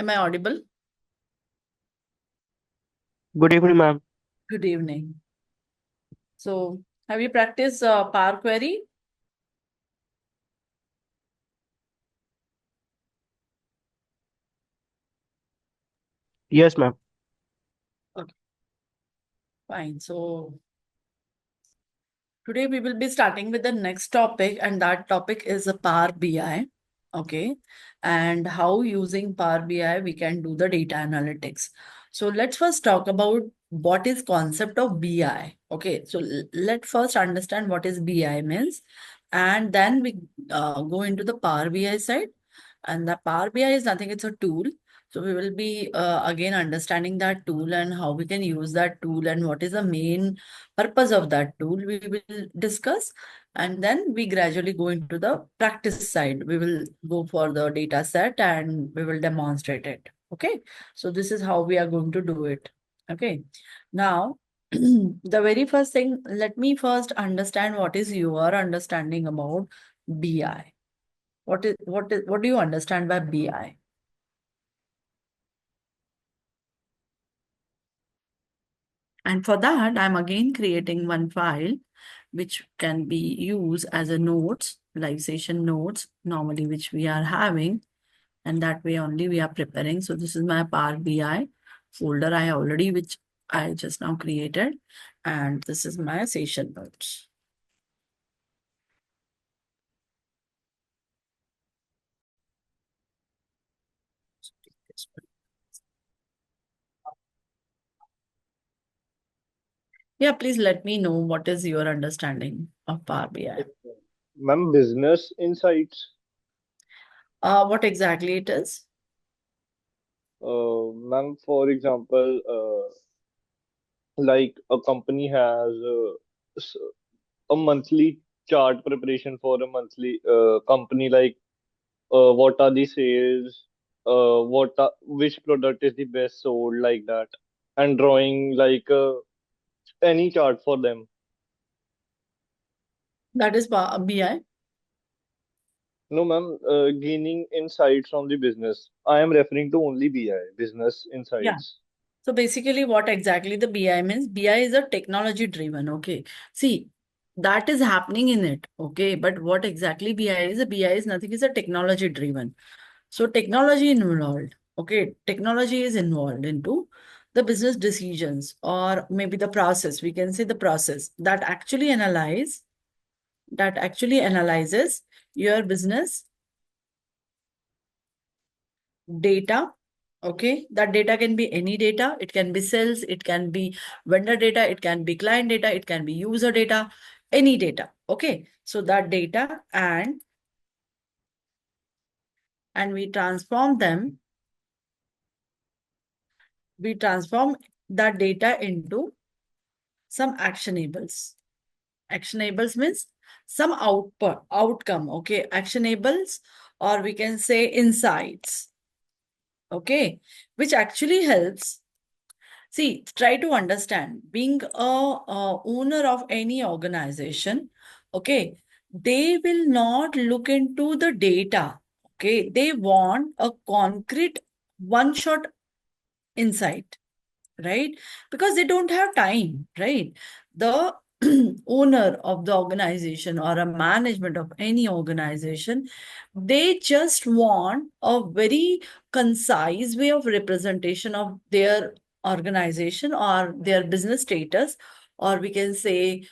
Am I audible? Good evening, ma'am. Good evening. So, have you practiced Power Query? Yes, ma'am. Okay, fine. So, today we will be starting with the next topic, and that topic is a Power BI. Okay, and how using Power BI we can do the data analytics. So, let's first talk about what is concept of BI. Okay, so let first understand what is BI means, and then we go into the Power BI side. And the Power BI is nothing, it's a tool. So we will be again understanding that tool and how we can use that tool and what is the main purpose of that tool we will discuss. And then we gradually go into the practice side. We will go for the data set and we will demonstrate it. Okay. So this is how we are going to do it. Okay. Now, the very first thing, let me first understand what is your understanding about BI. What do you understand by BI? And for that, I'm again creating one file which can be used as a notes, live session notes, normally which we are having, and that way only we are preparing. So this is my Power BI folder I already, which I just now created, and this is my session notes. Yeah, please let me know what is your understanding of Power BI. Ma'am, business insights. What exactly it is? Ma'am, for example, like a company has s- a monthly chart preparation for a monthly company, like what are the sales, which product is the best sold, like that, and drawing like any chart for them. That is BI. No, ma'am, gaining insights from the business. I am referring to only BI, business Yeah. insights. So basically, what exactly the BI means? BI is a technology driven. Okay. See, that is happening in it. Okay. But what exactly BI is? A BI is nothing, it's a technology driven. So technology involved. Okay. Technology is involved into the business decisions or maybe the process. We can say the process that actually analyzes your business data. Okay, that data can be any data. It can be sales, it can be vendor data, it can be client data, it can be user data, any data. Okay, so that data and we transform that data into some actionables. Actionables means some outcome. Okay, actionables, or we can say insights. Okay, which actually helps. See, try to understand being a owner of any organization, okay, they will not look into the data. Okay, they want a concrete one shot insight, right? Because they don't have time, right? The owner of the organization or a management of any organization, they just want a very concise way of representation of their organization or their business status, or we can say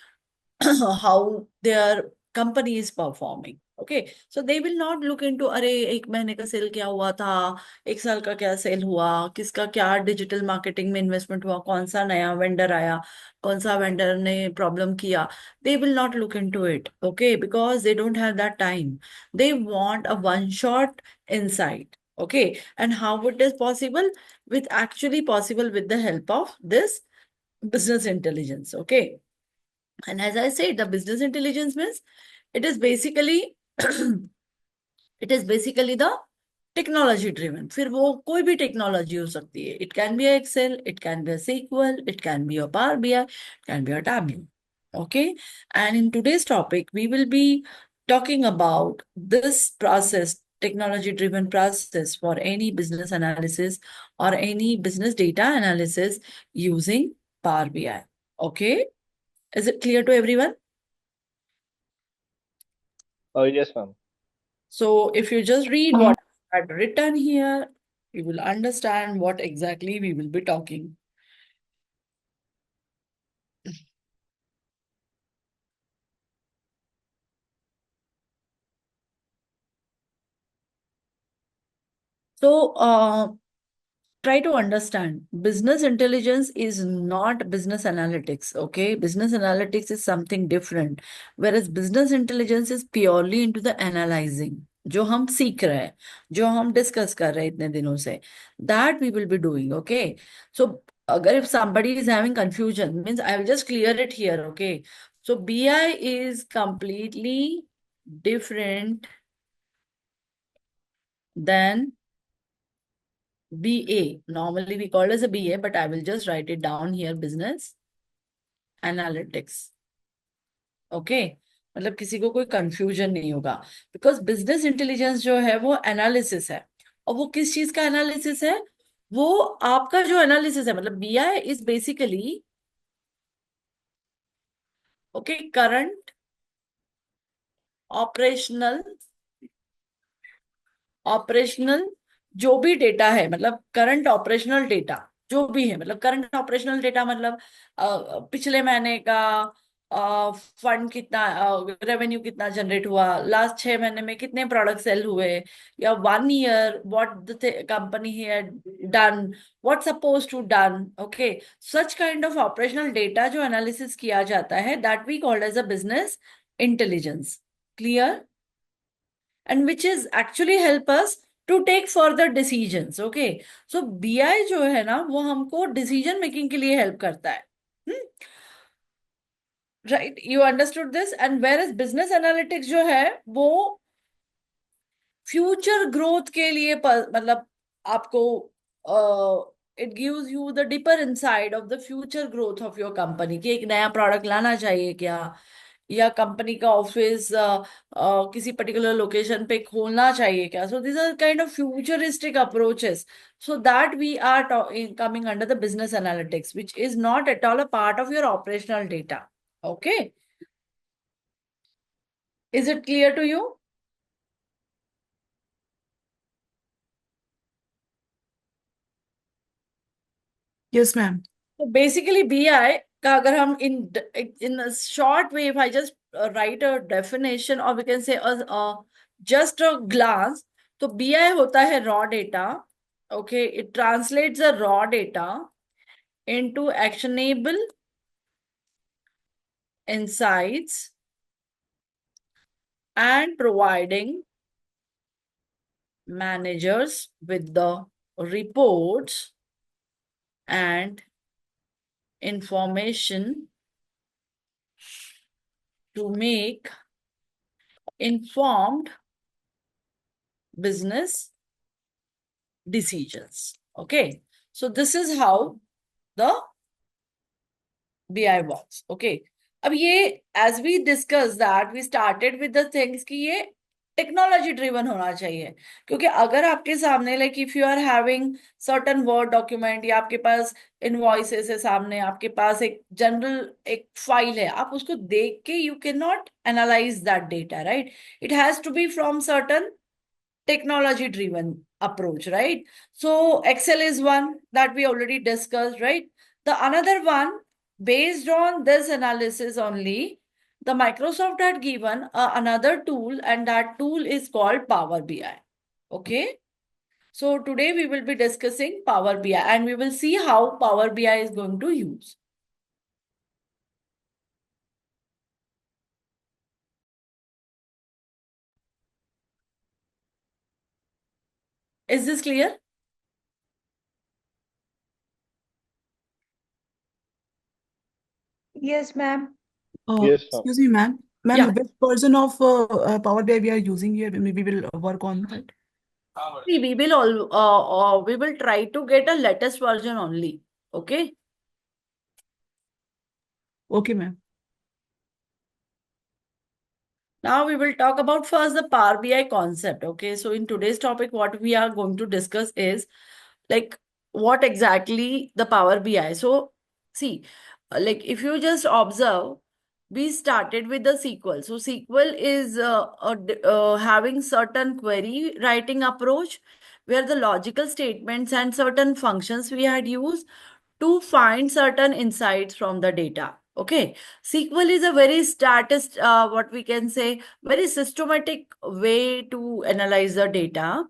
how their company is performing. Okay, so they will not look into अरे एक महीने का cell क्या हुआ था, एक साल का क्या सेल हुआ, किसका क्या डिजिटल मार्केटिंग में इन्वेस्टमेंट हुआ, कौन सा नया वेंडर आया, कौन सा वेंडर ने प्रॉब्लम किया. They will not look into it. Okay, because they don't have that time. They want a one shot insight. Okay, and how it is possible? With actually possible with the help of this business intelligence. Okay, and as I said, the business intelligence means it is basically it is basically the technology driven. फिर वो कोई भी technology हो सकती है. It can be Excel, it can be SQL, it can be a Power BI, it can be a Tableau. Okay, and in today's topic we will be talking about this process, technology driven process for any business analysis or any business data analysis using Power BI. Okay, is it clear to everyone? Yes, ma'am. So if you just read what I had written here, you will understand what exactly we will be talking. So try to understand business intelligence is not business analytics. Okay, business analytics is something different, whereas business intelligence is purely into the analyzing, जो हम सीख रहे हैं, जो हम discuss कर रहे हैं इतने दिनों से, that we will be doing. Okay, so अगर if somebody is having confusion, means I will just clear it here. Okay, so BI is completely different than BA. Normally we call it as a BA, but I will just write it down here, business analytics. Okay, मतलब किसी को कोई confusion नहीं होगा, because business intelligence जो है वो analysis है, और वो किस चीज का एनालिसिस है, वो आपका जो एनालिसिस है, मतलब BI is basically okay current operational operational जो भी डेटा है, मतलब करंट ऑपरेशनल डेटा जो भी है, मतलब करंट ऑपरेशनल डेटा मतलब पिछले महीने का फंड कितना, रेवेन्यू कितना जनरेट हुआ, लास्ट 6 महीने में कितने प्रोडक्ट सेल हुए, या 1 year what the company had done, what suppose to done. Okay, such kind of operational data जो एनालिसिस किया जाता है, that we called as a business intelligence. Clear? And which is actually help us to take further decisions. Okay, so BI जो है ना वो हमको decision making के लिए help करता है. Right, you understood this. And whereas business analytics जो है वो फ्यूचर ग्रोथ के लिए मतलब आपको it gives you the deeper inside of the future growth of your company, कि एक नया प्रोडक्ट लाना चाहिए क्या, या कंपनी का ऑफिस किसी पर्टिकुलर लोकेशन पे खोलना चाहिए क्या. So this are kind of futuristic approaches. So that we are coming under the business analytics, which is not at all a part of your operational data. Okay, is it clear to you? Yes, ma'am. So basically BI का अगर हम in a short way, if I just write a definition, or we can say just a glance, तो BI होता है raw data. Okay, it translates the raw data into actionable insights and providing managers with the reports and information to make informed business decisions. Okay, so this is how the BI works. Okay, अब ये as we discussed that we started with the things कि ये technology driven होना चाहिए, क्योंकि अगर आपके सामने like if you are having certain word document, या आपके पास इनवॉइसेस है सामने, आपके पास एक जनरल एक फाइल है, आप उसको देख के you can not analyze that data, right. It has to be from certain technology driven approach, right? So Excel is one that we already discussed, right? The another one, based on this analysis only, the Microsoft had given another tool, and that tool is called Power BI. Okay, so today we will be discussing Power BI, and we will see how Power BI is going to use. Is this clear? Yes, ma'am. Yes, ma'am. Excuse me, ma'am. Ma'am, Yeah. which version of Power BI we are using here? Maybe we will work on that. See, we will try to get a latest version only. Okay. Okay, ma'am. Now we will talk about first the Power BI concept. Okay, so in today's topic, what we are going to discuss is like what exactly the Power BI. So see, like if you just observe, we started with the SQL. So SQL is having certain query writing approach where the logical statements and certain functions we had used to find certain insights from the data. Okay, SQL is a very statist, what we can say, very systematic way to analyze the data.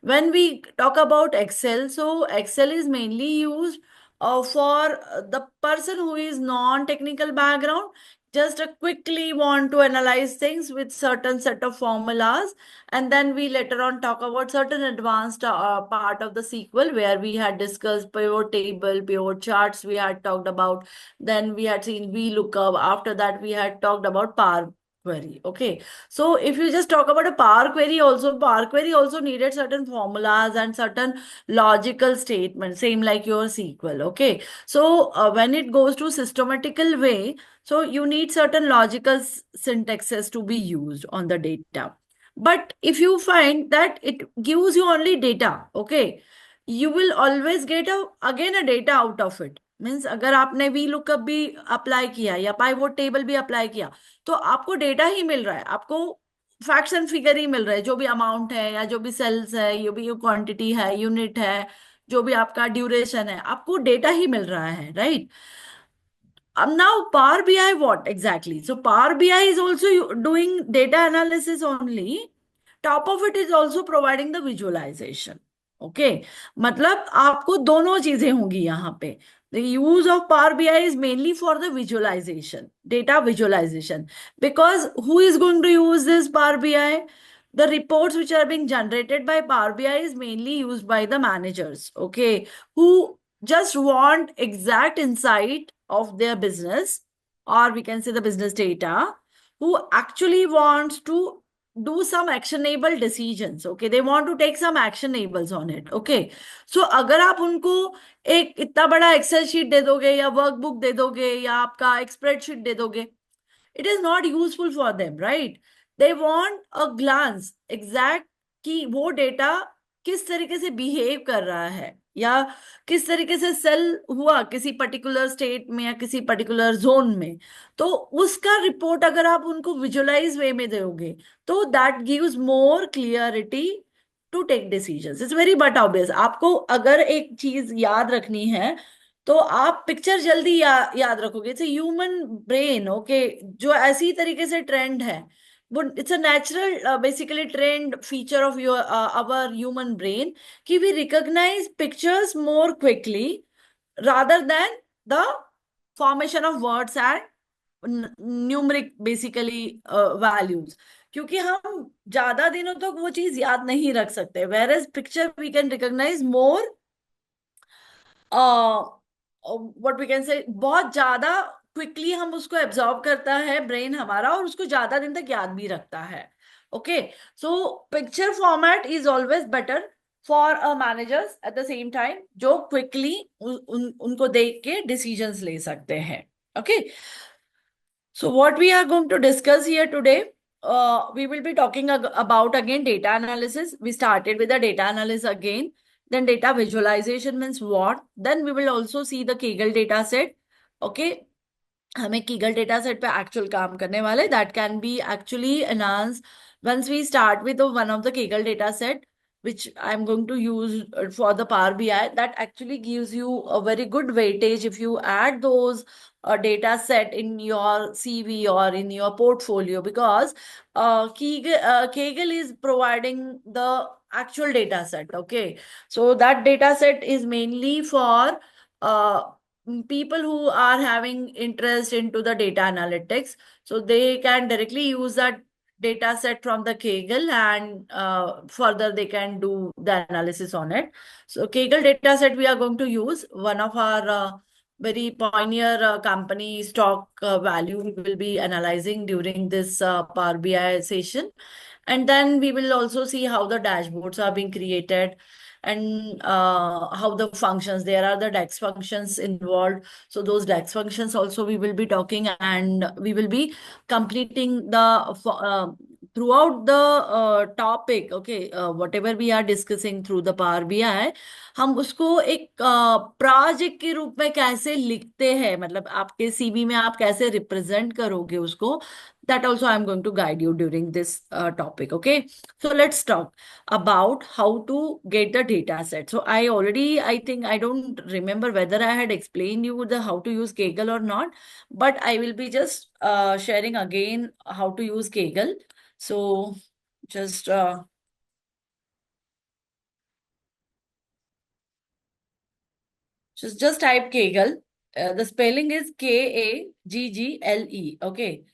When we talk about Excel, so Excel is mainly used for the person who is non-technical background, just quickly want to analyze things with certain set of formulas. And then we later on talk about certain advanced part of the SQL where we had discussed pivot table, pivot charts we had talked about. Then we had seen VLOOKUP. After that, we had talked about Power Query. Okay. So if you just talk about a Power Query also needed certain formulas and certain logical statements, same like your SQL. Okay. So when it goes to systematical way, so you need certain logical syntaxes to be used on the data. But if you find that it gives you only data, okay, you will always get again a data out of it. Means अगर आपने V lookup भी apply किया या pivot table भी apply किया तो आपको data ही मिल रहा है, आपको फैक्ट्स एंड फिगर ही मिल रहा है, जो भी अमाउंट है या जो भी सेल्स है, जो भी क्वांटिटी है, यूनिट है, जो भी आपका ड्यूरेशन है, आपको डेटा ही मिल रहा है, right? Now Power BI, what exactly? So Power BI is also doing data analysis only. Top of it is also providing the visualization. Okay, मतलब आपको दोनों चीजें होंगी यहाँ पे. The use of Power BI is mainly for the visualization, data visualization. Because who is going to use this Power BI? The reports which are being generated by Power BI is mainly used by the managers, okay, who just want exact insight of their business, or we can say the business data, who actually wants to do some actionable decisions. Okay, they want to take some actionables on it. Okay, so अगर आप उनको एक इतना बड़ा Excel sheet दे दोगे या workbook दे दोगे या आपका एक स्प्रेडशीट दे दोगे, it is not useful for them, right? They want a glance exact कि वो डेटा किस तरीके से बिहेव कर रहा है या किस तरीके से सेल हुआ किसी पर्टिकुलर स्टेट में या किसी पर्टिकुलर जोन में, तो उसका रिपोर्ट अगर आप उनको विजुअलाइज वे में दोगे तो that gives more clarity to take decisions. It's very but obvious. आपको अगर एक चीज याद रखनी है तो आप पिक्चर जल्दी याद रखोगे. इट्स ह्यूमन ब्रेन, ओके, जो ऐसी तरीके से ट्रेंड है वो it's a natural basically trend feature of your our human brain कि we recognise pictures more quickly rather than the formation of words and numeric basically values, क्योंकि हम ज्यादा दिनों तक वो चीज याद नहीं रख सकते. Whereas picture we can recognize more, what we can say, बहुत ज्यादा क्विकली हम उसको एब्जॉर्ब करता है ब्रेन हमारा और उसको ज्यादा दिन तक याद भी रखता है. Okay, so picture format is always better for managers at the same time जो क्विकली उनको देख के डिसीजंस ले सकते हैं. Okay, so what we are going to discuss here today, we will be talking about again data analysis. We started with the data analysis again. Then data visualization means what? Then we will also see the Kaggle data set. Okay, हमें Kaggle data set पे actual काम करने वाले. That can be actually enhanced once we start with one of the Kaggle data set, which I'm going to use for the Power BI. That actually gives you a very good weightage if you add those data set in your CV or in your portfolio, because Kaggle is providing the actual data set. Okay, so that data set is mainly for people who are having interest into the data analytics, so they can directly use that data set from the Kaggle and further they can do the analysis on it. So Kaggle data set we are going to use. One of our very pioneer company stock value we will be analyzing during this Power BI session. And then we will also see how the dashboards are being created. and how the functions, there are the DAX functions involved. So those DAX functions also we will be talking, and we will be completing throughout the topic, okay, whatever we are discussing through the Power BI, हम उसको एक project के रूप में कैसे लिखते हैं, मतलब आपके सीवी में आप कैसे रिप्रेजेंट करोगे उसको, that also I'm going to guide you during this topic. Okay, so let's talk about how to get the data set. So I think I don't remember whether I had explained you the how to use Kaggle or not, but I will be just sharing again how to use Kaggle. So just just type Kaggle. The spelling is Kaggle. Okay.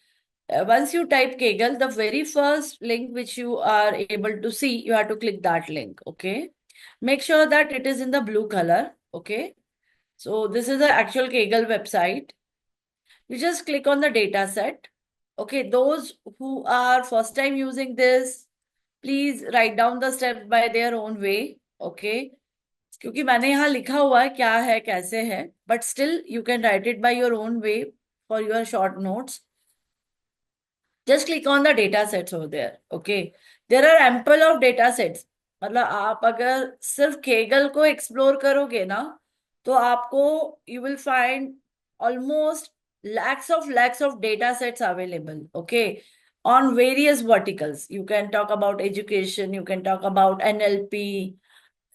Once you type Kaggle, the very first link which you are able to see, you have to click that link. Okay. Make sure that it is in the blue color. Okay. So this is the actual Kaggle website. You just click on the data set. Okay. Those who are first time using this, please write down the steps by their own way. Okay. क्योंकि मैंने यहाँ लिखा हुआ है क्या है कैसे है, but still you can write it by your own way for your short notes. Just click on the data sets over there. Okay. There are ample of data sets. मतलब आप अगर सिर्फ केगल को एक्सप्लोर करोगे ना, तो आपको you will find almost lakhs of data sets available. Okay. On various verticals. You can talk about education, you can talk about NLP,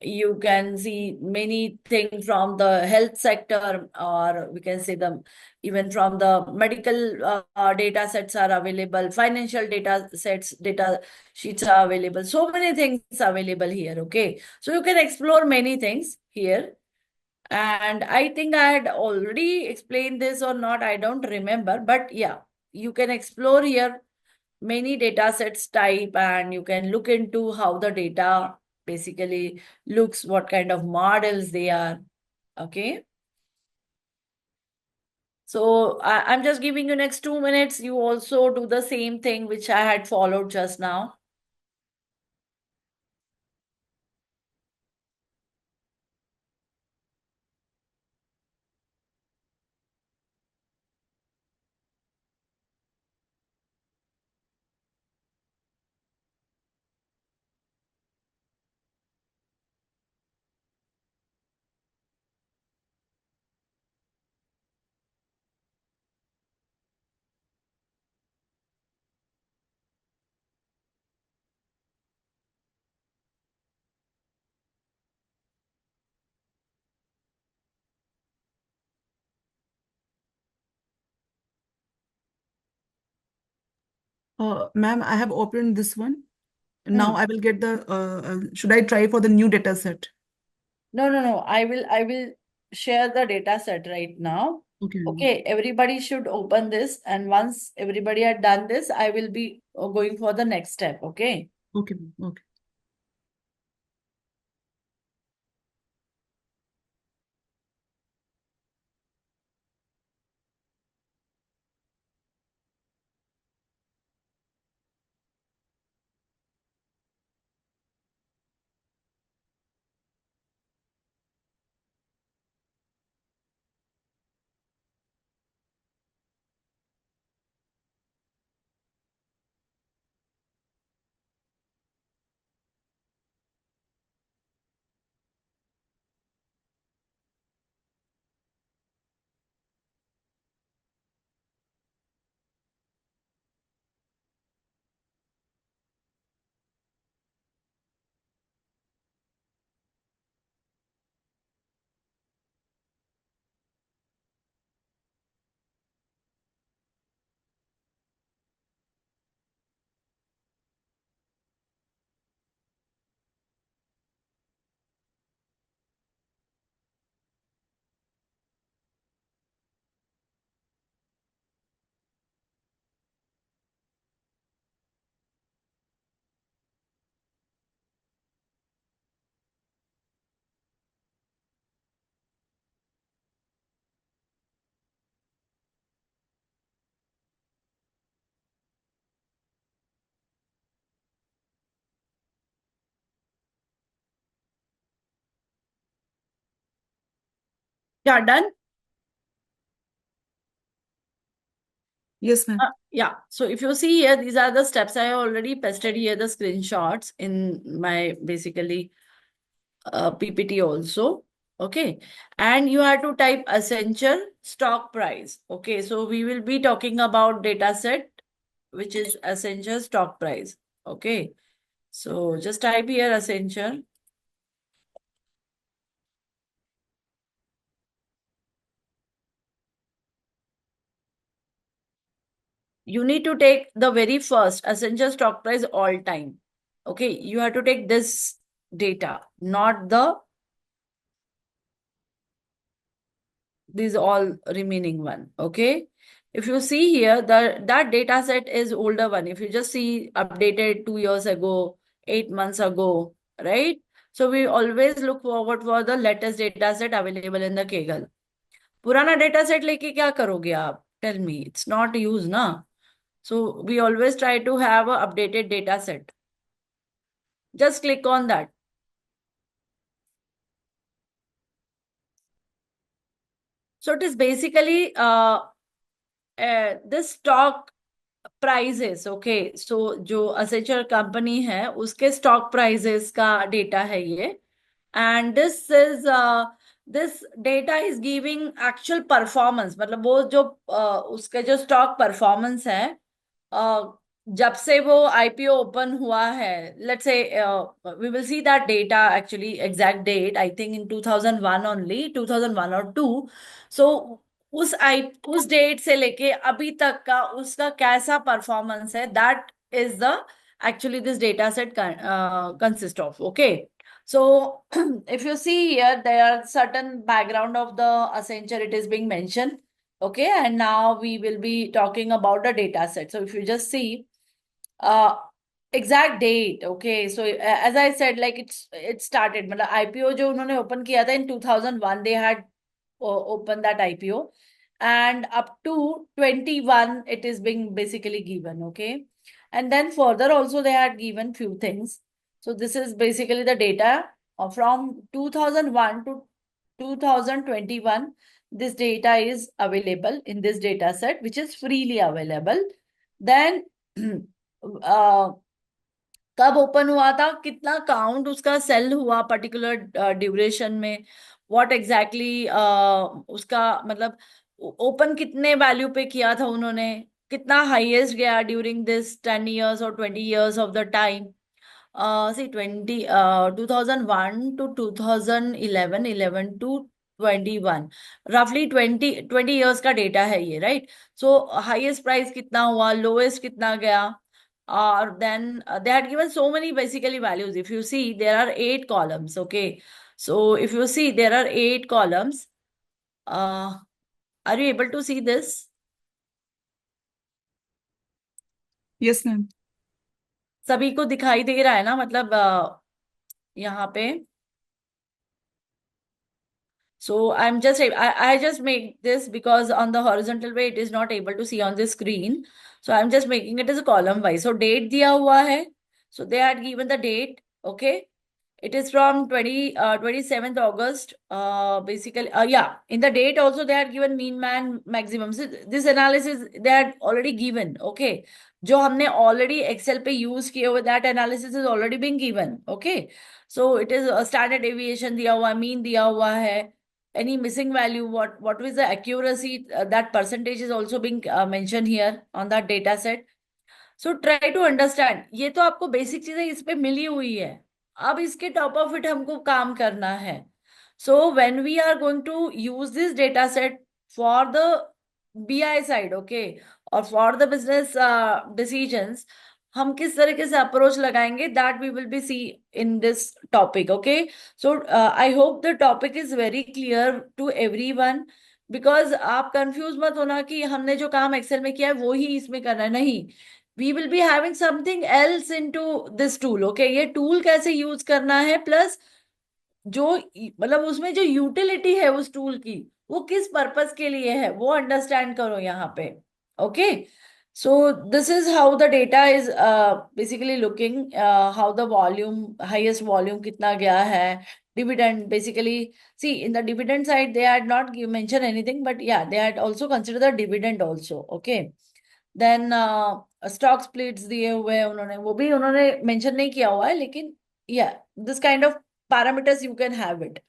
you can see many things from the health sector, or we can say them even from the medical data sets are available, financial data sets, data sheets are available, so many things available here. Okay, so you can explore many things here, and I think I had already explained this or not, I don't remember, but yeah, you can explore here many data sets type, and you can look into how the data basically looks, what kind of models they are. Okay. So I'm just giving you next 2 minutes. You also do the same thing which I had followed just now. Ma'am, I have opened this one. Now Hmm. I will get the, should I try for the new data set? No. I will share the data set right now. Okay. Okay, everybody should open this, and once everybody had done this, I will be going for the next step. Okay. Okay. Okay. Yeah, done. Yes, ma'am. Yeah, so if you see here, these are the steps. I already pasted here the screenshots in my basically PPT also. Okay, and you have to type Accenture stock price. Okay, so we will be talking about data set, which is Accenture stock price. Okay, so just type here Accenture. You need to take the very first Accenture stock price all time. Okay, you have to take this data, not the these all remaining one. Okay, if you see here, that data set is older one. If you just see updated 2 years ago, 8 months ago, right? So we always look forward for the latest data set available in the Kaggle. पुराना data set लेके क्या करोगे आप? Tell me, it's not used ना. So we always try to have a updated data set. Just click on that. So it is basically this stock prices. Okay, so जो असेचर company है उसके stock prices का data है ये. And this data is giving actual performance. मतलब वो जो उसके जो स्टॉक परफॉर्मेंस है जब से वो आईपीओ ओपन हुआ है. Let's say we will see that data actually exact date I think in 2001 only, 2001 और 2. सो उस डेट से लेके अभी तक का उसका कैसा परफॉर्मेंस है, that is the actually this data set consist of. Okay, so if you see here, there are certain background of the Accenture it is being mentioned. Okay, and now we will be talking about the data set. So if you just see uh exact date. Okay, so as I said, like it started मतलब IPO जो उन्होंने open किया था in 2001, they had opened that IPO, and up to 21 it is being basically given. Okay, and then further also they had given few things. So this is basically the data from 2001 to 2021. This data is available in this data set, which is freely available. Then कब open हुआ था, कितना count उसका cell हुआ particular duration में, what exactly उसका मतलब open कितने वैल्यू पे किया था उन्होंने, कितना हाईएस्ट गया ड्यूरिंग दिस 10 years और 20 years of the time. See 2001 to 2011, 11 to 21, रफली 20 years का डेटा है ये, राइट? सो हाईएस्ट प्राइस कितना हुआ, लोएस्ट कितना गया, or then they had given so many basically values. If you see, there are 8 columns. Okay, so if you see, there are 8 columns. Are you able to see this? Yes, ma'am. सभी को दिखाई दे रहा है ना, मतलब यहाँ पे. So I just make this because on the horizontal way it is not able to see on the screen. So I'm just making it as a column wise. So date दिया हुआ है. So they had given the date. Okay. It is from 27th August. Basically, yeah, in the date also they had given mean man maximum. So this analysis they had already given. Okay. जो हमने already Excel पे use किए हुए, that analysis is already been given. Okay. So it is a standard deviation दिया हुआ, mean दिया हुआ है. Any missing value, what is the accuracy, that percentage is also being mentioned here on that data set. So try to understand. ये तो आपको basic चीजें इस पे मिली हुई है, अब इसके टॉप ऑफ इट हमको काम करना है. So when we are going to use this data set for the BI side, okay, और फॉर द बिजनेस डिसीजंस, हम किस तरीके से अप्रोच लगाएंगे, that we will be see in this topic. Okay, so I hope the topic is very clear to everyone, because आप confuse मत होना कि हमने जो काम एक्सेल में किया है वो ही इसमें करना है. नहीं, we will be having something else into this tool. Okay, ये टूल कैसे यूज करना है, प्लस जो मतलब उसमें जो यूटिलिटी है उस टूल की, वो किस पर्पस के लिए है, वो अंडरस्टैंड करो यहाँ पे. Okay, So this is how the data is basically looking, how the volume, highest volume kitna gaya hai, dividend basically. See, in the dividend side, they had not mentioned anything, but yeah, they had also considered the dividend also. Okay. Then stock splits दिए हुए हैं उन्होंने, वो भी उन्होंने mention नहीं किया हुआ है, लेकिन yeah, this kind of parameters you can have it.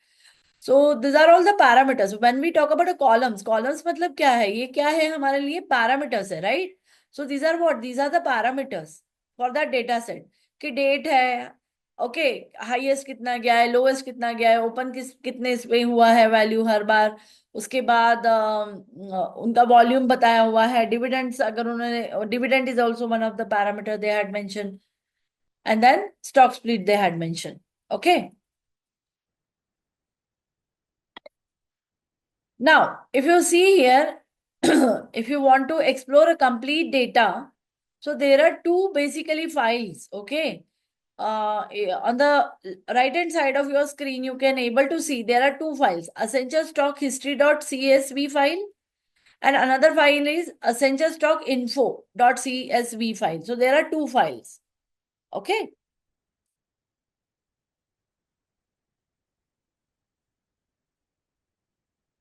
So these are all the parameters. When we talk about a columns मतलब क्या है? ये क्या है हमारे लिए? Parameters है, right? So these are what? These are the parameters for that data set. कि date है, ओके, हाईएस्ट कितना गया है, लोएस्ट कितना गया है, ओपन कितने इस पे हुआ है वैल्यू हर बार, उसके बाद उनका वॉल्यूम बताया हुआ है, डिविडेंड्स अगर उन्होंने, dividend is also one of the parameter they had mention, and then stock split they had mention. Okay. Now, if you see here, if you want to explore a complete data, so there are two basically files, okay? On the right hand side of your screen, you can able to see there are two files, Accenture Stock History.csv file, and another file is Accenture Stock Info.csv file. So there are two files, okay?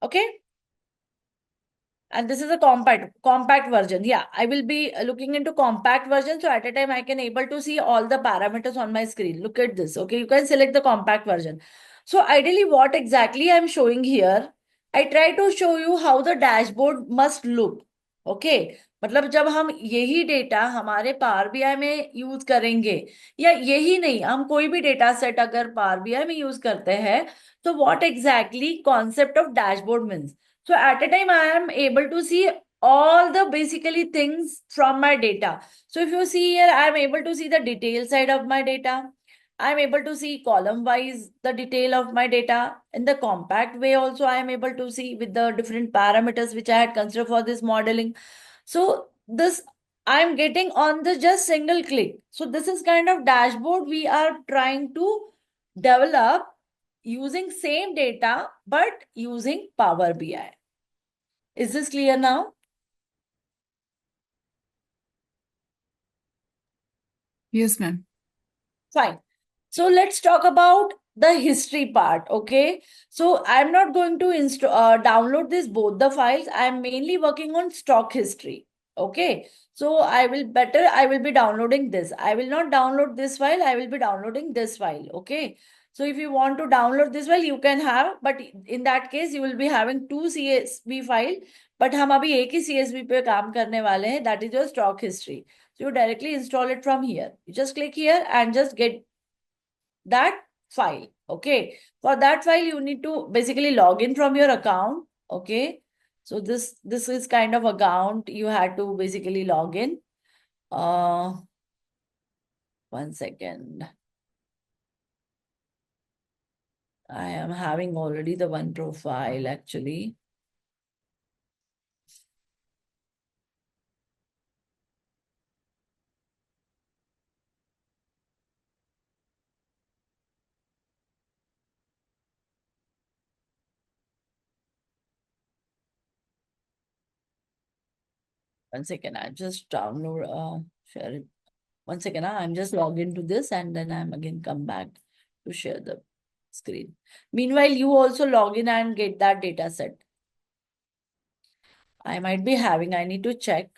Okay. And this is a compact version. Yeah, I will be looking into compact version. So at a time I can able to see all the parameters on my screen. Look at this. Okay, you can select the compact version. So ideally what exactly I'm showing here, I try to show you how the dashboard must look. Okay, मतलब जब हम यही data हमारे power BI में use करेंगे, या यही नहीं, हम कोई भी डेटा सेट अगर पावर बीआई में यूज करते हैं, तो what exactly concept of dashboard means. So at a time, I am able to see all the basically things from my data. So if you see here, I am able to see the detail side of my data. I am able to see column wise the detail of my data. In the compact way also, I am able to see with the different parameters which I had considered for this modeling. So this I am getting on the just single click. So this is kind of dashboard we are trying to develop using same data but using Power BI. Is this clear now? Yes, ma'am. Fine. So let's talk about the history part. Okay. So I'm not going to download this both the files. I'm mainly working on stock history. Okay. So I will be downloading this. I will not download this file. I will be downloading this file. Okay. So if you want to download this file, you can have, but in that case, you will be having two CSV file. But हम अभी एक ही CSV पे काम करने वाले हैं. That is your stock history. So you directly install it from here. You just click here and just get that file. Okay. For that file, you need to basically log in from your account. Okay. So this is kind of account you had to basically log in. 1 second. I am having already the one profile actually. One second, I just download, share it. 1 second, I'm just log into this and then I'm again come back to share the screen. Meanwhile, you also log in and get that data set. I might be having, I need to check.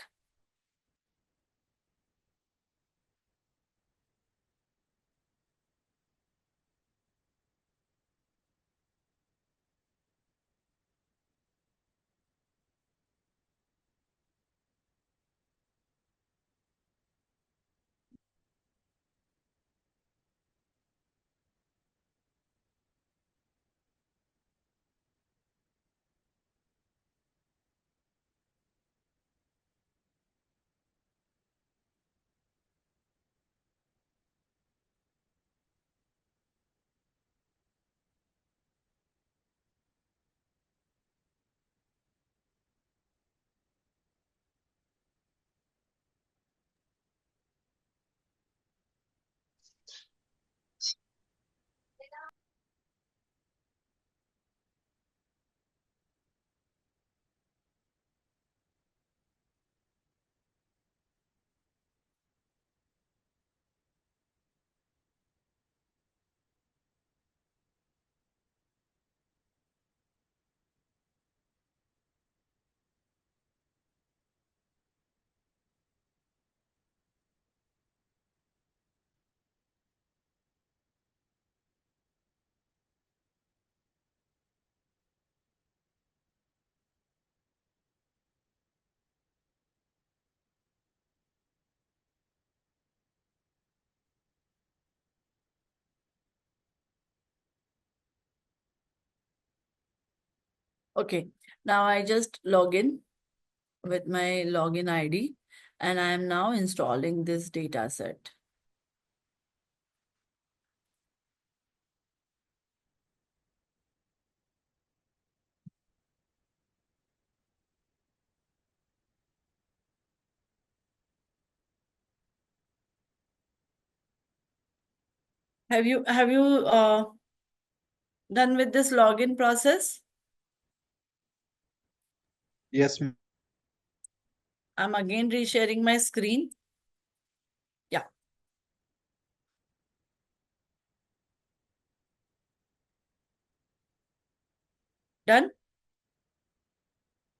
Okay, now I just log in with my login ID and I am now installing this data set. Have you done with this login process? Yes, ma'am. I'm again resharing my screen. Yeah. Done?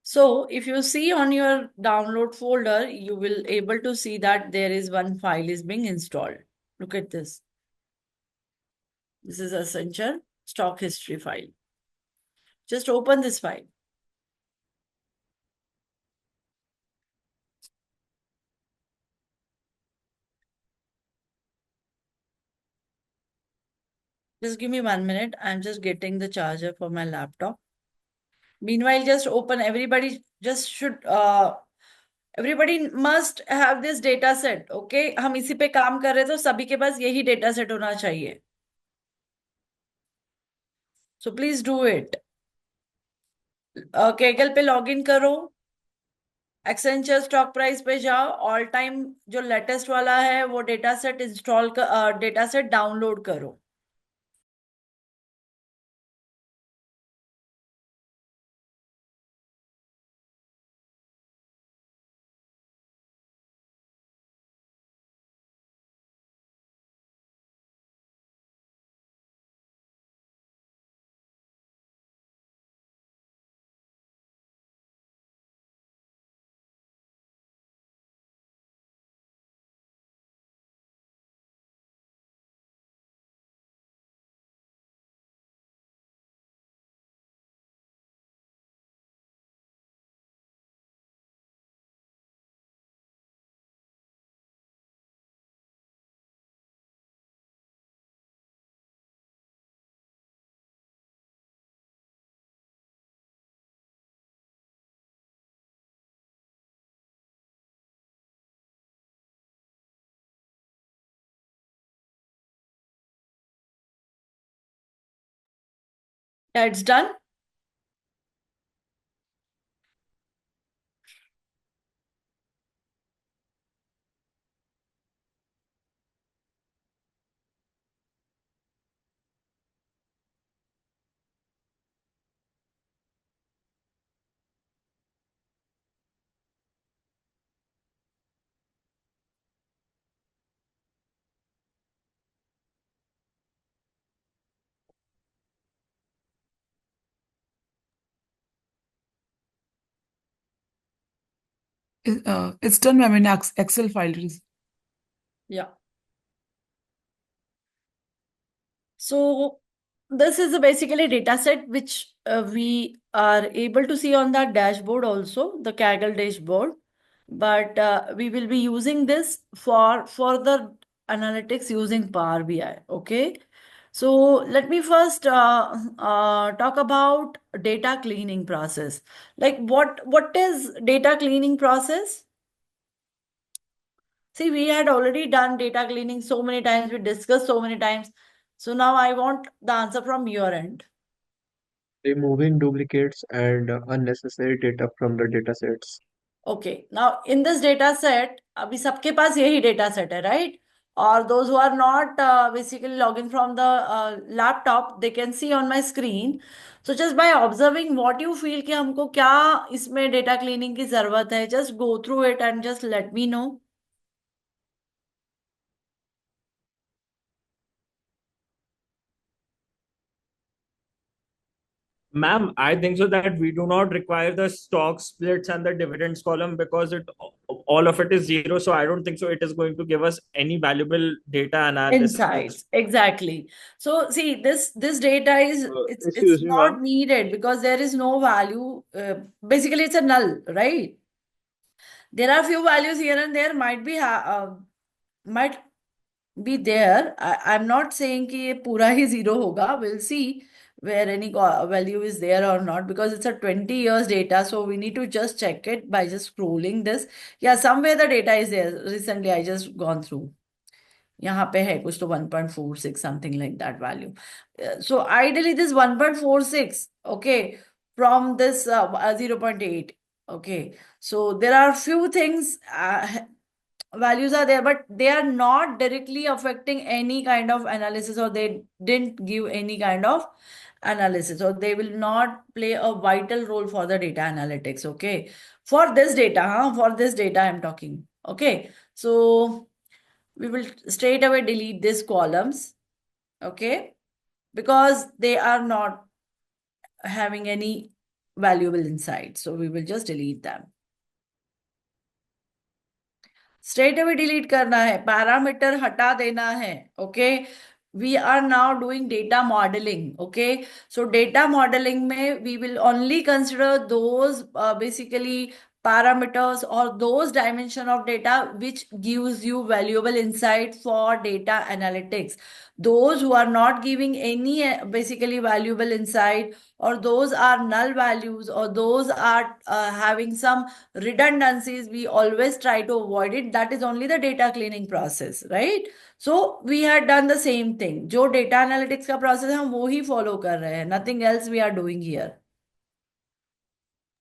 So if you see on your download folder, you will able to see that there is one file is being installed. Look at this. This is Accenture stock history file. Just open this file. Just give me 1 minute. I'm just getting the charger for my laptop. Meanwhile, just open. Everybody just should everybody must have this data set. Okay, हम इसी पे काम कर रहे तो सभी के पास यही data set होना चाहिए. So please do it. Kaggle पे login करो. एक्सेंचर स्टॉक प्राइस पे जाओ. ऑल टाइम जो लेटेस्ट वाला है वो data set install data set download करो. Yeah, it's done. It's done, ma'am, in Excel file. It is. Yeah. So this is basically a data set which we are able to see on that dashboard also, the Kaggle dashboard. But we will be using this for further analytics using Power BI. Okay. So let me first talk about data cleaning process. Like what is data cleaning process? See, we had already done data cleaning so many times, we discussed so many times. So now I want the answer from your end. Removing duplicates and unnecessary data from the data sets. Okay, now in this data set, अभी सबके पास यही data set है, right? Or those who are not basically logging from the laptop, they can see on my screen. So just by observing what you feel कि हमको क्या इसमें data cleaning की जरूरत है, just go through it and just let me know. Ma'am, I think so that we do not require the stock splits and the dividends column because it all of it is zero. So I don't think so it is going to give us any valuable data analysis. Insights, exactly. So see, this data is it's Excuse me, not ma'am. needed because there is no value. Basically, it's a null, right? There are few values here and there might be there. I'm not saying कि ये पूरा ही zero होगा. We'll see where any value is there or not, because it's a 20 years data. So we need to just check it by just scrolling this. Yeah, somewhere the data is there. Recently, I just gone through. यहाँ पे है कुछ तो 1.46 something like that value. So ideally this 1.46, okay, from this 0.8, okay. So there are few things, values are there, but they are not directly affecting any kind of analysis, or they didn't give any kind of analysis, or they will not play a vital role for the data analytics, okay. For this data, for this data I'm talking, okay. So we will straight away delete these columns, okay, because they are not having any valuable insight. So we will just delete them. Straight away delete करना है, parameter हटा देना है, okay. We are now doing data modeling, okay. So data modeling में we will only consider those basically parameters or those dimension of data which gives you valuable insight for data analytics. Those who are not giving any basically valuable insight, or those are null values, or those are having some redundancies, we always try to avoid it. That is only the data cleaning process, right? So we had done the same thing. जो data analytics का process है हम वो ही follow कर रहे हैं. Nothing else we are doing here.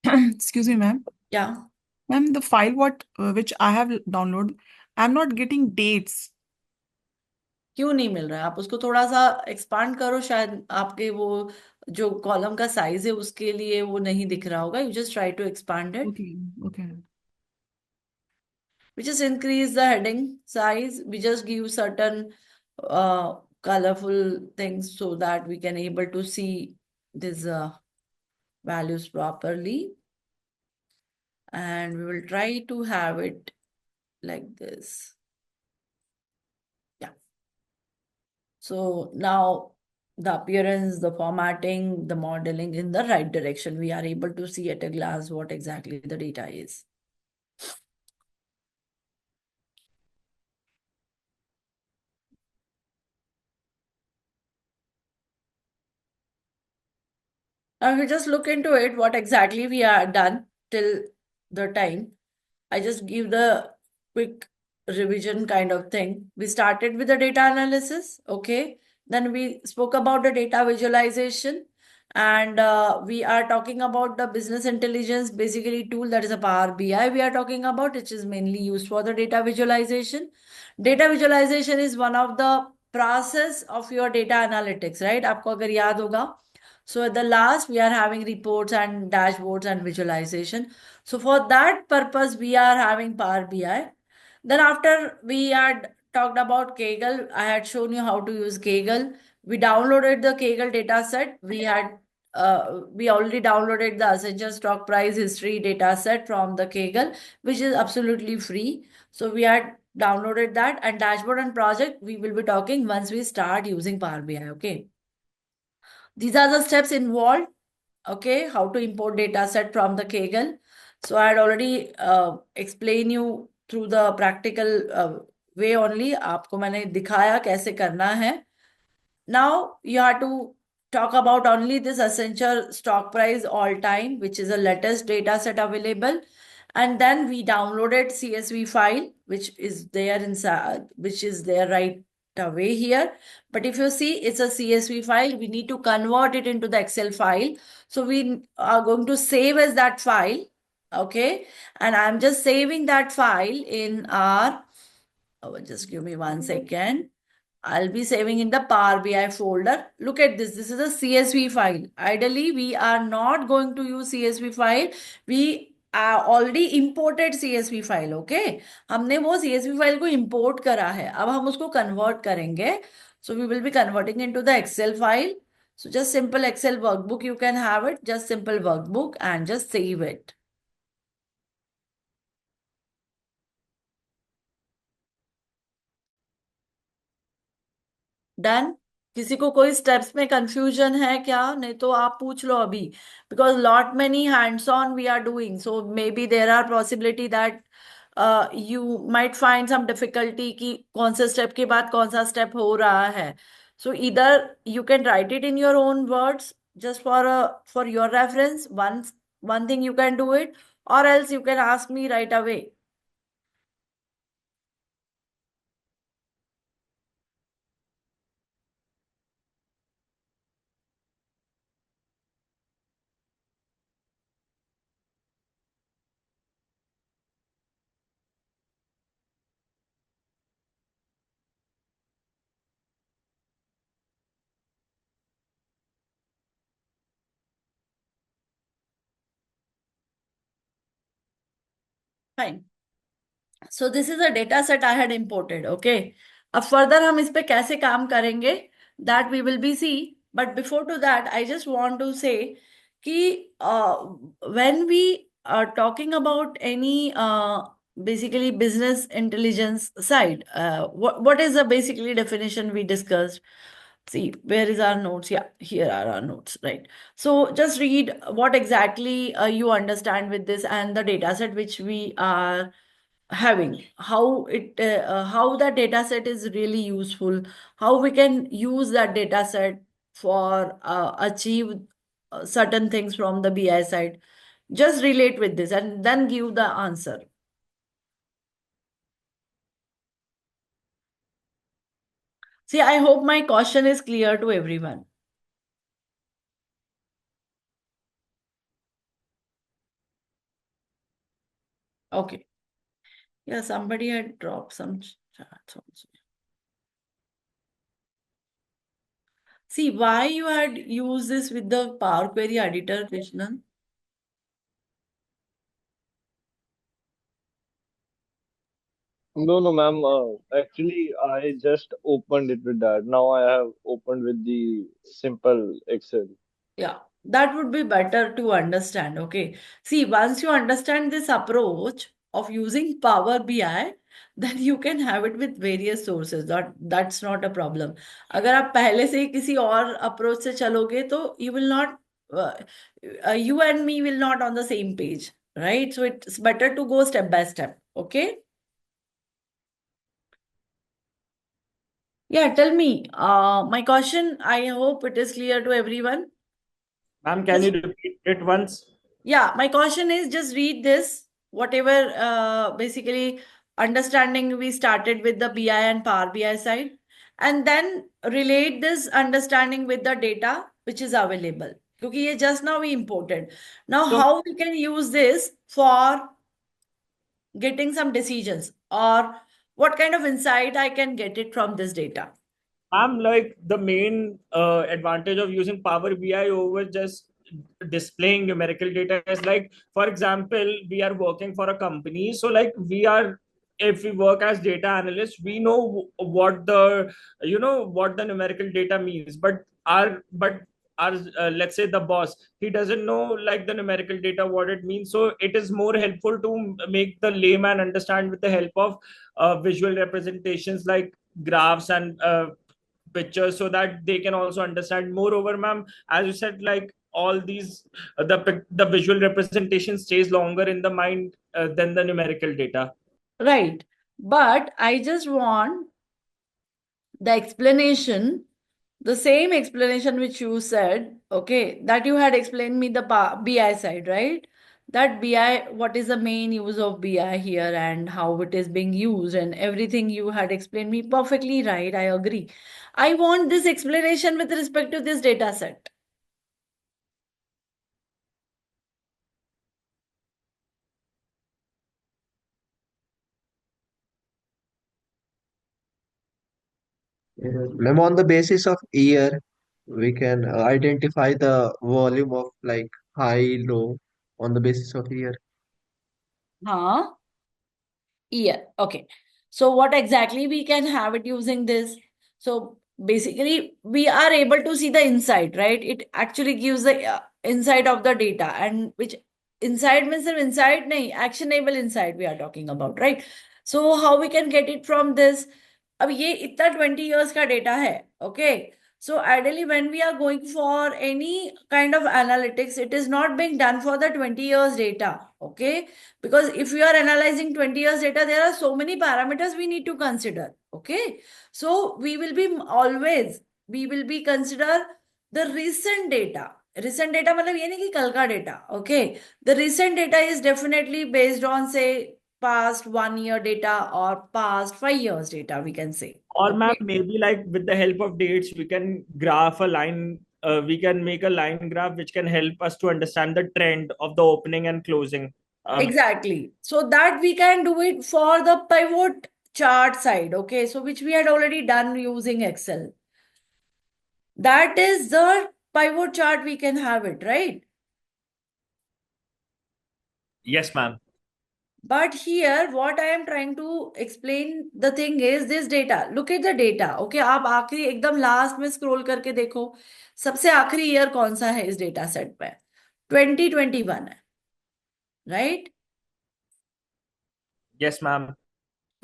Excuse me, ma'am. Yeah. Ma'am, the file which I have downloaded, I'm not getting dates. क्यों नहीं मिल रहा है? आप उसको थोड़ा सा expand करो, शायद आपके वो जो कॉलम का साइज है उसके लिए वो नहीं दिख रहा होगा. You just try to expand it. Okay, okay. We just increase the heading size. We just give certain colorful things so that we can able to see these values properly. And we will try to have it like this. Yeah. So now the appearance, the formatting, the modeling in the right direction. We are able to see at a glance what exactly the data is. Now, if you just look into it, what exactly we are done till the time, I just give the quick revision kind of thing. We started with the data analysis, okay? Then we spoke about the data visualization, and we are talking about the business intelligence, basically tool, that is a Power BI we are talking about, which is mainly used for the data visualization. Data visualization is one of the process of your data analytics, right? आपको अगर याद होगा. So at the last, we are having reports and dashboards and visualization. So for that purpose, we are having Power BI. Then after we had talked about Kaggle, I had shown you how to use Kaggle. We downloaded the Kaggle data set. We already downloaded the Accenture stock price history data set from the Kaggle, which is absolutely free. So we had downloaded that, and dashboard and project we will be talking once we start using Power BI. Okay. These are the steps involved. Okay, how to import data set from the Kaggle. So I had already explained you through the practical way only. आपको मैंने दिखाया कैसे करना है. Now you have to talk about only this Accenture stock price all time, which is the latest data set available. And then we downloaded CSV file, which is there inside, which is there right away here. But if you see, it's a CSV file. We need to convert it into the Excel file. So we are going to save as that file. Okay. And I'm just saving that file in our, just give me 1 second. I'll be saving in the Power BI folder. Look at this. This is a CSV file. Ideally, we are not going to use CSV file. We already imported CSV file. Okay. हमने वो CSV file को import करा है. अब हम उसको convert करेंगे. So we will be converting into the Excel file. So just simple Excel workbook, you can have it. Just simple workbook and just save it. Done. किसी को कोई स्टेप्स में कंफ्यूजन है क्या? नहीं तो आप पूछ लो अभी, because lot many hands on we are doing, so maybe there are possibility that you might find some difficulty कि कौन से स्टेप के बाद कौन सा स्टेप हो रहा है. So either you can write it in your own words just for your reference, one thing you can do it, or else you can ask me right away. Fine. So this is a data set I had imported. Okay. अब further हम इस पे कैसे काम करेंगे, that we will be see. But before to that, I just want to say कि when we are talking about any basically business intelligence side, what is the basically definition we discussed? See, where is our notes? Yeah, here are our notes, right? So just read what exactly you understand with this and the data set which we are having, how that data set is really useful, how we can use that data set for achieve certain things from the BI side. Just relate with this and then give the answer. See, I hope my question is clear to everyone. Okay. Yeah, somebody had dropped some chats also. See, why you had used this with the Power Query editor, Krishnan? No, ma'am. Actually, I just opened it with that. Now I have opened with the simple Excel. Yeah, that would be better to understand. Okay. See, once you understand this approach of using Power BI, then you can have it with various sources. That's not a problem. अगर आप पहले से ही किसी और approach से चलोगे तो you will not you and me will not on the same page, right? So it's better to go step by step. Okay. Yeah, tell me. My question, I hope it is clear to everyone. Ma'am, can you repeat it once? Yeah, my question is just read this, whatever basically understanding we started with the BI and Power BI side, and then relate this understanding with the data which is available. Because ये just now we imported. Now, So, how we can use this for getting some decisions, or what kind of insight I can get it from this data? ma'am, like the main advantage of using Power BI over just displaying numerical data is like, for example, we are working for a company. So like if we work as data analysts, we know what what the numerical data means. But our let's say the boss, he doesn't know like the numerical data what it means. So it is more helpful to make the layman understand with the help of visual representations like graphs and pictures, so that they can also understand. Moreover, ma'am, as you said, like all these the visual representation stays longer in the mind than the numerical data. Right. But I just want the explanation, the same explanation which you said, okay, that you had explained me the BI side, right? That BI, what is the main use of BI here and how it is being used and everything you had explained me perfectly right. I agree. I want this explanation with respect to this data set. Ma'am, on the basis of year, we can identify the volume of like high, low on the basis of year. Huh? Yeah, okay. So what exactly we can have it using this? So basically we are able to see the insight, right? It actually gives the insight of the data, and which insight means an insight, nahi, actionable insight we are talking about, right? So how we can get it from this? अब ये इतना 20 years का data है, okay? So ideally, when we are going for any kind of analytics, it is not being done for the 20 years data, okay? Because if we are analyzing 20 years data, there are so many parameters we need to consider, okay? So we will be always we will be consider the recent data. Recent data मतलब ये नहीं कि कल का data. Okay, the recent data is definitely based on say past 1 year data or past 5 years data, we can say. Or ma'am, Okay. maybe like with the help of dates, we can graph a line. We can make a line graph which can help us to understand the trend of the opening and closing. Exactly. So that we can do it for the pivot chart side. Okay. So which we had already done using Excel. That is the pivot chart. We can have it, right? Yes, ma'am. But here, what I am trying to explain, the thing is this data. Look at the data. Okay, आप आखिरी एकदम last में scroll करके देखो सबसे आखिरी year कौन सा है इस डेटा सेट पे 2021 है राइट Yes, ma'am.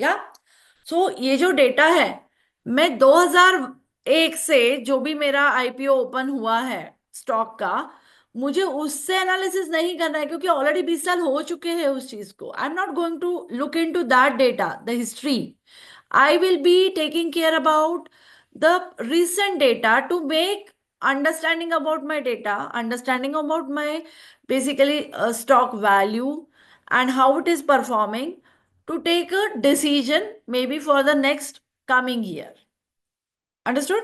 या सो ये जो डेटा है मैं 2001 से जो भी मेरा आईपीओ ओपन हुआ है स्टॉक का मुझे उससे एनालिसिस नहीं करना है क्योंकि ऑलरेडी 20 साल हो चुके हैं उस चीज को I am not going to look into that data the history I will be taking care about the recent data to make understanding about my data, understanding about my basically stock value and how it is performing to take a decision maybe for the next coming year. Understood?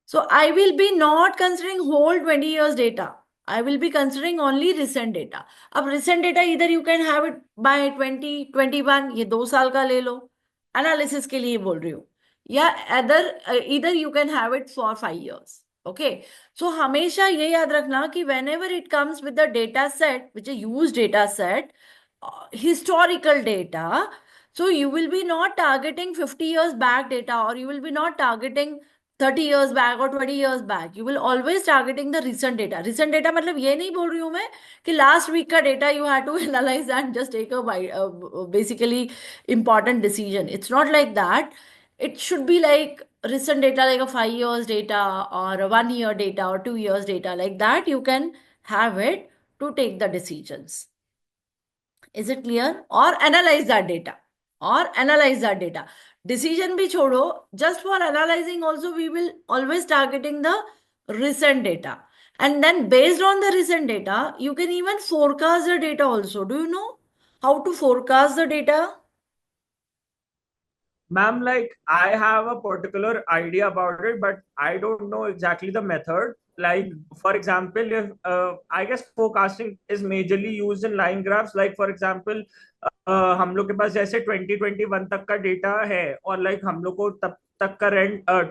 So I will be not considering whole 20 years data. I will be considering only recent data. अब recent data either you can have it by 2021 ये 2 साल का ले लो analysis के लिए बोल रही हूँ या either you can have it for 5 years. Okay. So हमेशा ये याद रखना कि whenever it comes with the data set which is used data set historical data, so you will be not targeting 50 years back data or you will be not targeting 30 years back or 20 years back. You will always targeting the recent data. Recent data मतलब ये नहीं बोल रही हूँ मैं कि last week का data you had to analyze and just take a basically important decision. It's not like that. It should be like recent data like a 5 years data or a 1 year data or 2 years data like that. You can have it to take the decisions. Is it clear? Or analyze that data. Or analyze that data. Decision bhi chodo. Just for analyzing also we will always targeting the recent data. And then based on the recent data, you can even forecast the data also. Do you know how to forecast the data? Ma'am, like I have a particular idea about it, but I don't know exactly the method. Like, for example, if I guess forecasting is majorly used in line graphs. Like, for example, हम लोग के पास जैसे 2021 तक का data है और like हम लोग को तब तक का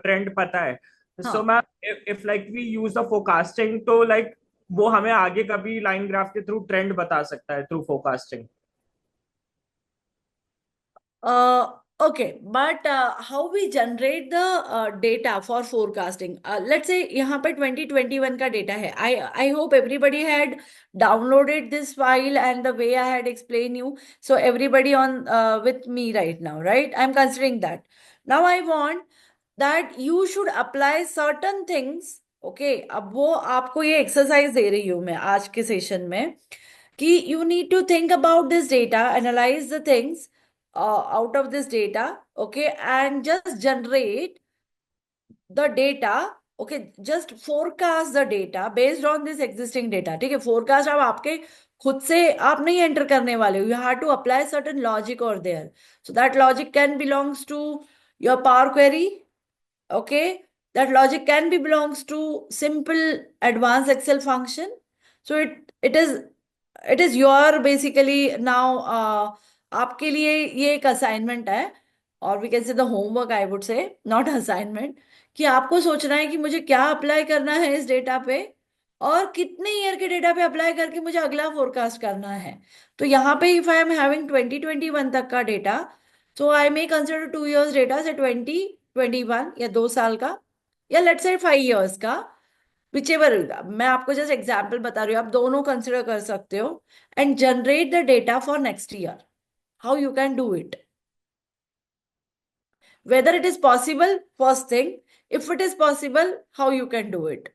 ट्रेंड पता है. सो हाँ. Ma'am if like we use the forecasting तो लाइक वो हमें आगे कभी लाइन ग्राफ के थ्रू ट्रेंड बता सकता है through forecasting. Okay, but how we generate the data for forecasting? Let's say यहाँ पे 2021 का data है. I hope everybody had downloaded this file and the way I had explained you. So everybody on with me right now, right? I'm considering that. Now I want that you should apply certain things. Okay, अब वो आपको ये exercise दे रही हूँ मैं आज के session में कि you need to think about this data, analyze the things out of this data, okay, and just generate the data, okay, just forecast the data based on this existing data. ठीक है, forecast अब आपके खुद से आप नहीं enter करने वाले हो. You have to apply certain logic over there. So that logic can belongs to your Power Query, okay. That logic can be belongs to simple advanced Excel function. So it is your basically now आपके लिए ये एक assignment है और we can say the homework I would say not assignment कि आपको सोचना है कि मुझे क्या अप्लाई करना है इस डेटा पे और कितने ईयर के डेटा पे अप्लाई करके मुझे अगला फोरकास्ट करना है. तो यहाँ पे इफ आई एम हैविंग 2021 तक का डेटा सो आई मे कंसिडर 2 years डेटा से 2021 या 2 साल का या लेट्स से 5 years का विचेवर होगा. मैं आपको जस्ट एग्जाम्पल बता रही हूँ आप दोनों कंसिडर कर सकते हो and generate the data for next year. How you can do it, whether it is possible, first thing, if it is possible, how you can do it.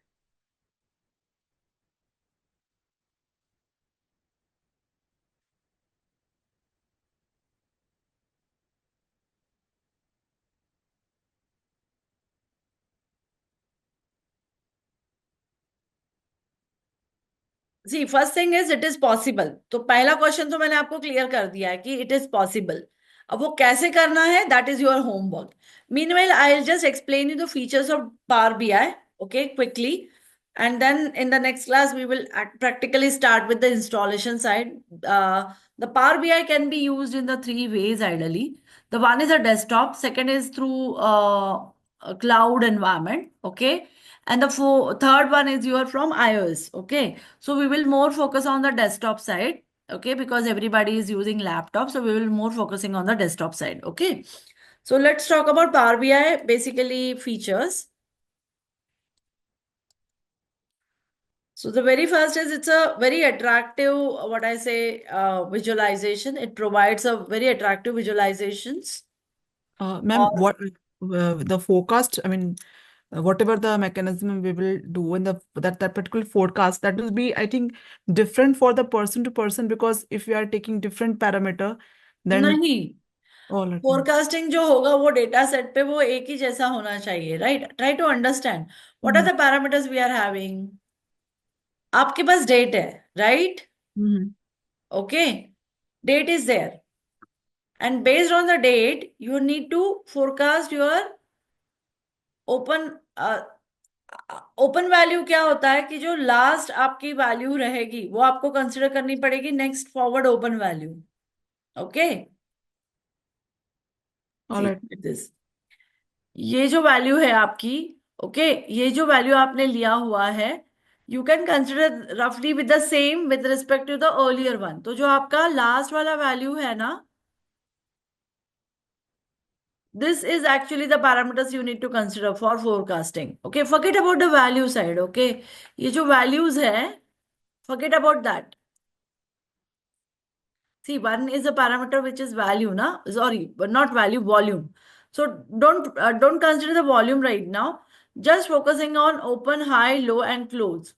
See first thing is it is possible. तो पहला question तो मैंने आपको clear कर दिया है कि it is possible. अब वो कैसे करना है, that is your homework. Meanwhile I will just explain you the features of Power BI, okay, quickly. And then in the next class, we will practically start with the installation side. The Power BI can be used in the three ways ideally. The one is a desktop, second is through a cloud environment, okay? And the third one is you are from iOS, okay? So we will more focus on the desktop side, okay? Because everybody is using laptop, so we will more focusing on the desktop side, okay? So let's talk about Power BI, basically features. So the very first is it's a very attractive, what I say, visualization. It provides a very attractive visualizations. Ma'am, Or what the forecast? I mean, whatever the mechanism we will do in the that particular forecast, that will be, I think, different for the person to person, because if we are taking different parameter, then नहीं, all right, ma'am. Forecasting जो होगा वो data set पे वो एक ही जैसा होना चाहिए, right? Try to understand what are Mhm. The parameters we are having. आपके पास डेट है, right? Mhm. Okay, date is there and based on the date you need to forecast your open. Open value क्या होता है कि जो last आपकी value रहेगी वो आपको कंसिडर करनी पड़ेगी next forward open value, okay? All right. This, ये जो वैल्यू है आपकी, ओके, ये जो वैल्यू आपने लिया हुआ है, यू कैन कंसिडर रफली with the same with respect to the earlier one. तो जो आपका लास्ट वाला वैल्यू है ना, this is actually the parameters you need to consider for forecasting, okay? Forget about the value side, okay? ये जो values है, forget about that. See, one is a parameter which is value, na? Sorry, but not value, volume. So don't consider the volume right now. Just focusing on open, high, low, and close.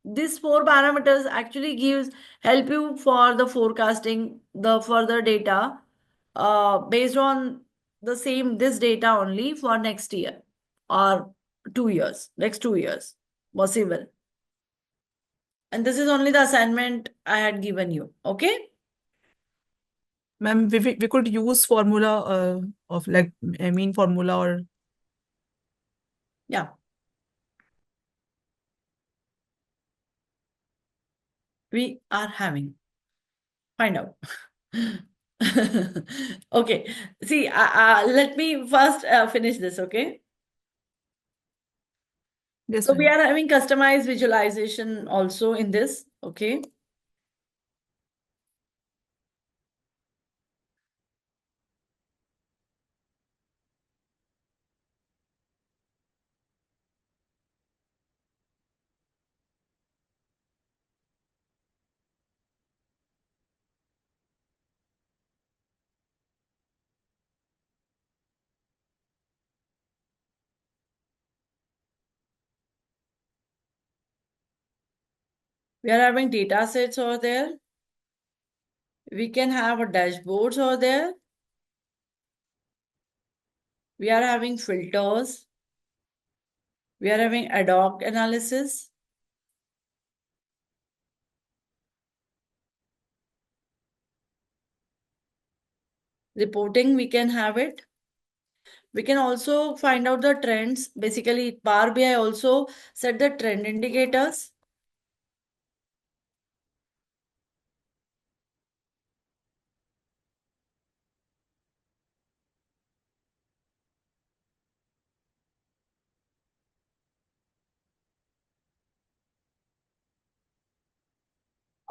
These four parameters actually help you for the forecasting the further data based on the same this data only for next year or 2 years, next 2 years, possible. And this is only the assignment I had given you, okay? Ma'am, we could use formula of like a mean formula or Yeah. We are having. Find out. Okay. See, let me first finish this, okay? yes, So we ma'am. are having customized visualization also in this, okay? We are having data sets over there. We can have a dashboards over there. We are having filters. We are having ad hoc analysis. Reporting, we can have it. We can also find out the trends. Basically, Power BI also set the trend indicators.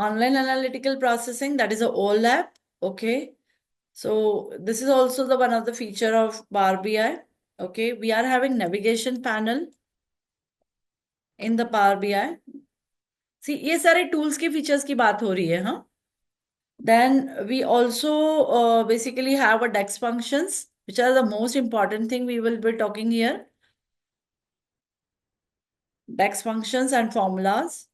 Online analytical processing, that is a OLAP, okay? So this is also the one of the feature of Power BI, okay? We are having navigation panel in the Power BI. See, ये सारे tools के features की बात हो रही है, हाँ? Then we also basically have a DEX functions, which are the most important thing we will be talking here. DEX functions and formulas.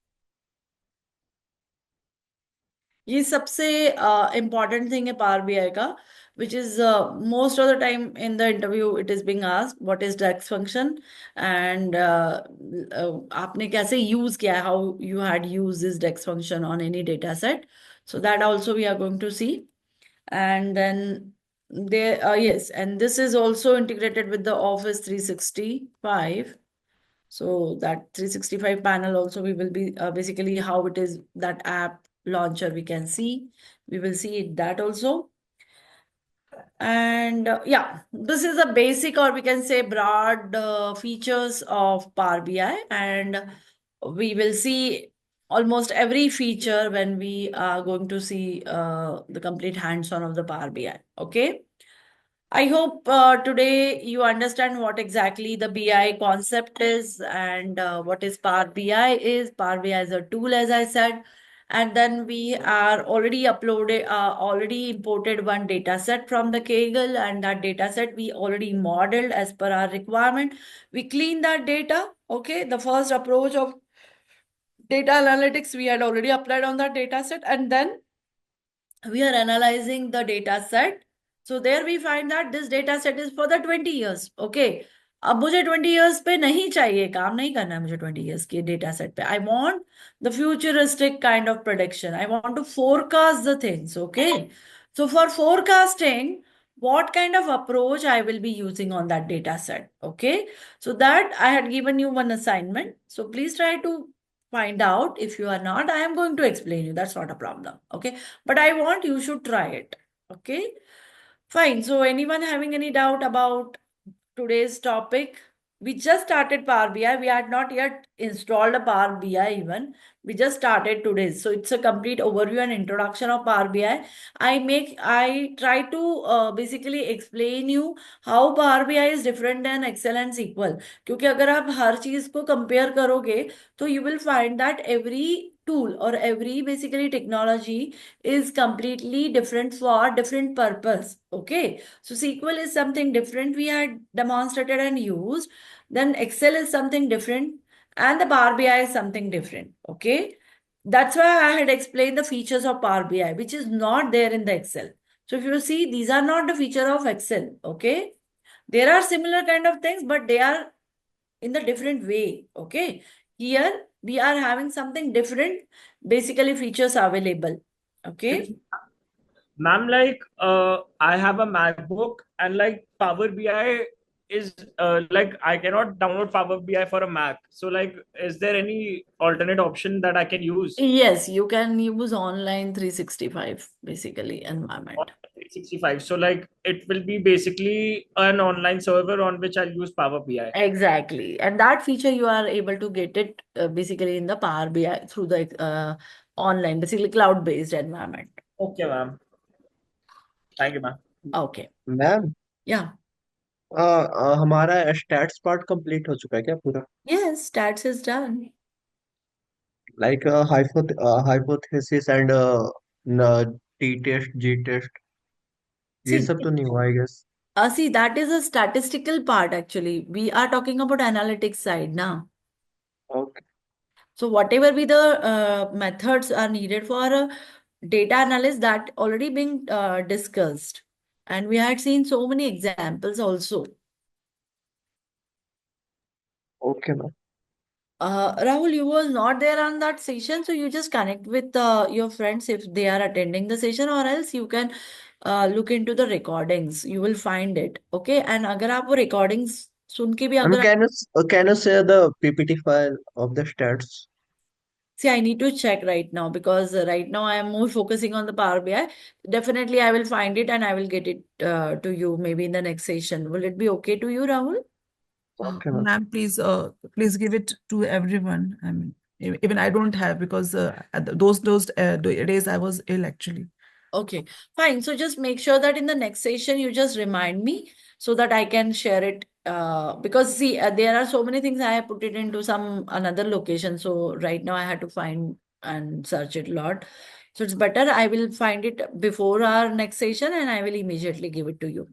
ये सबसे important thing है Power BI का, which is most of the time in the interview it is being asked what is DAX function and आपने कैसे use किया है, how you had used this DAX function on any data set. So that also we are going to see. And then there, yes, and this is also integrated with the Office 365. So that 365 panel also we will be basically how it is, that app launcher we can see. We will see it that also. And yeah, this is a basic or we can say broad features of Power BI, and we will see almost every feature when we are going to see the complete hands-on of the Power BI. Okay. I hope today you understand what exactly the BI concept is and what is Power BI is. Power BI is a tool, as I said. And then we are already already imported one data set from the Kaggle, and that data set we already modeled as per our requirement. We clean that data. Okay, the first approach of data analytics we had already applied on that data set, and then we are analyzing the data set. So there we find that this data set is for the 20 years. Okay. अब मुझे 20 years पे नहीं चाहिए, काम नहीं करना है मुझे 20 years के data set पे. I want the futuristic kind of prediction. I want to forecast the things. Okay. So for forecasting, what kind of approach I will be using on that data set. Okay. So that I had given you one assignment. So please try to find out. If you are not, I am going to explain you. That's not a problem. Okay. But I want you should try it. Okay. Fine. So anyone having any doubt about today's topic? We just started Power BI. We had not yet installed a Power BI even. We just started today. So it's a complete overview and introduction of Power BI. I try to basically explain you how Power BI is different than Excel and SQL. क्योंकि अगर आप हर चीज को compare करोगे, तो you will find that every tool or every basically technology is completely different for different purpose. Okay. So SQL is something different we had demonstrated and used. Then Excel is something different and the Power BI is something different. Okay. That's why I had explained the features of Power BI, which is not there in the Excel. So if you see, these are not the feature of Excel. Okay. There are similar kind of things, but they are in the different way. Okay. Here we are having something different, basically features available. Okay. Ma'am, like I have a MacBook and like Power BI is like I cannot download Power BI for a Mac. So like, is there any alternate option that I can use? Yes, you can use online 365 basically environment. On 365. So like it will be basically an online server on which I'll use Power BI. Exactly. And that feature you are able to get it basically in the Power BI through the online, basically cloud-based environment. Okay, ma'am. Thank you, ma'am. Okay. Ma'am Yeah. हमारा stats part complete हो चुका है क्या पूरा? Yes, stats is done. Like hypothesis and T test Z test ये See, सब तो नहीं हुआ I guess. see, that is a statistical part actually. We are talking about analytics side now. Okay. So whatever be the methods are needed for data analysis, that already been discussed. And we had seen so many examples also. Okay ma'am. Rahul, you was not there on that session, so you just connect with your friends if they are attending the session, or else you can look into the recordings. You will find it. Okay. And अगर आप वो recordings सुन के भी ma'am अगर can you share the PPT file of the stats? See, I need to check right now because right now I am more focusing on the Power BI. Definitely, I will find it and I will get it to you maybe in the next session. Will it be okay to you, Rahul? Okay ma'am. Ma'am, please give it to everyone. I mean, even I don't have because those days I was ill actually. Okay, fine. So just make sure that in the next session you just remind me so that I can share it. Because see, there are so many things I have put it into some another location. So right now I had to find and search it a lot. So it's better I will find it before our next session and I will immediately give it to you.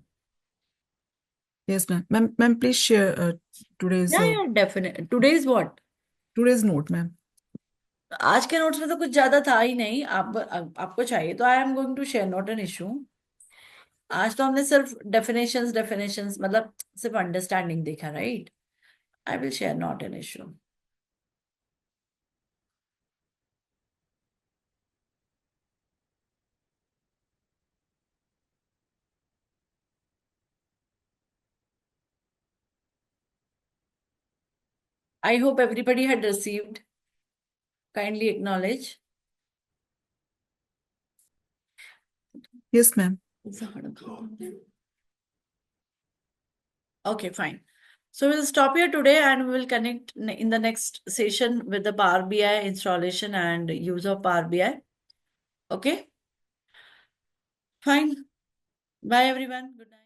Yes, ma'am. Ma'am, please share today's Yeah, definitely. Today's what? today's note, ma'am. आज के notes में तो कुछ ज्यादा था ही नहीं। आपको चाहिए तो I am going to share, not an issue. आज तो हमने सिर्फ डेफिनेशंस मतलब सिर्फ अंडरस्टैंडिंग देखा, right? I will share, not an issue. I hope everybody had received. Kindly acknowledge. Yes, ma'am. Okay, fine. So we'll stop here today and we will connect in the next session with the Power BI installation and use of Power BI. Okay, fine. Bye everyone. Good night.